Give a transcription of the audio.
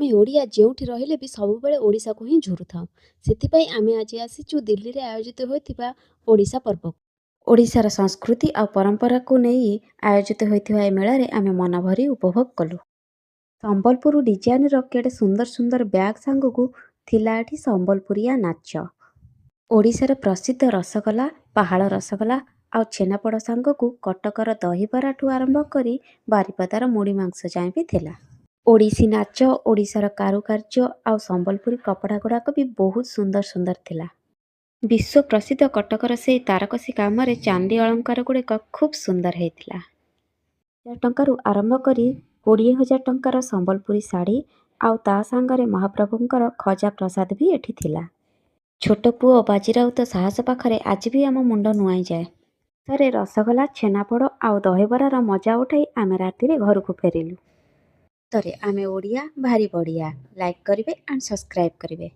ଆମେ ଓଡ଼ିଆ ଯେଉଁଠି ରହିଲେ ବି ସବୁବେଳେ ଓଡ଼ିଶାକୁ ହିଁ ଝୁରୁଥାଉ। ସେଥିପାଇଁ ଆମେ ଆଜି ଆସିଛୁ ଦିଲ୍ଲୀରେ ଆୟୋଜିତ ହୋଇଥିବା ଓଡ଼ିଶା ପର୍ବକୁ। ଓଡ଼ିଶାର ସଂସ୍କୃତି ଆଉ ପରମ୍ପରାକୁ ନେଇ ଆୟୋଜିତ ହୋଇଥିବା ଏ ମେଳାରେ ଆମେ ମନ ଭରି ଉପଭୋଗ କଲୁ। ସମ୍ବଲପୁର ଡିଜାଇନର କେଡ଼େ ସୁନ୍ଦର ସୁନ୍ଦର ବ୍ୟାଗ୍ ସାଙ୍ଗକୁ ଥିଲା ଏଠି ସମ୍ବଲପୁରିଆ ନାଚ। ଓଡ଼ିଶାର ପ୍ରସିଦ୍ଧ ରସଗୋଲା, ପାହାଳ ରସଗୋଲା ଆଉ ଛେନାପୋଡ଼ ସାଙ୍ଗକୁ କଟକର ଦହିବରାଠୁ ଆରମ୍ଭ କରି ବାରିପଦାର ମୁଢ଼ି ମାଂସ ଯାଏଁ ବି ଥିଲା। ଓଡ଼ିଶୀ ନାଚ, ଓଡ଼ିଶାର କାରୁକାର୍ଯ୍ୟ ଆଉ ସମ୍ବଲପୁରୀ କପଡ଼ା ଗୁଡ଼ାକ ବି ବହୁତ ସୁନ୍ଦର ସୁନ୍ଦର ଥିଲା। ବିଶ୍ୱ ପ୍ରସିଦ୍ଧ କଟକର ସେଇ ତାରକସି କାମରେ ଚାନ୍ଦି ଅଳଙ୍କାର ଗୁଡ଼ିକ ଖୁବ୍ ସୁନ୍ଦର ହେଇଥିଲା। 1000 ଟଙ୍କାରୁ ଆରମ୍ଭ କରି 20,000 ଟଙ୍କାର ସମ୍ବଲପୁରୀ ଶାଢ଼ୀ ଆଉ ତା ସାଙ୍ଗରେ ମହାପ୍ରଭୁଙ୍କର ଖଜା ପ୍ରସାଦ ବି ଏଠି ଥିଲା। ଛୋଟ ପୁଅ ବାଜିରାଉତ ସାହସ ପାଖରେ ଆଜି ବି ଆମ ମୁଣ୍ଡ ନୁଆଁଇଯାଏ। ଥରେ ରସଗୋଲା, ଛେନାପୋଡ଼ ଆଉ ଦହିବରାର ମଜା ଉଠାଇ ଆମେ ରାତିରେ ଘରକୁ ଫେରିଲୁ। ତରେ ଆମେ ଓଡ଼ିଆ ଭାରି ବଢ଼ିଆ। ଲାଇକ୍ କରିବେ ଆଣ୍ଡ ସବସ୍କ୍ରାଇବ୍ କରିବେ।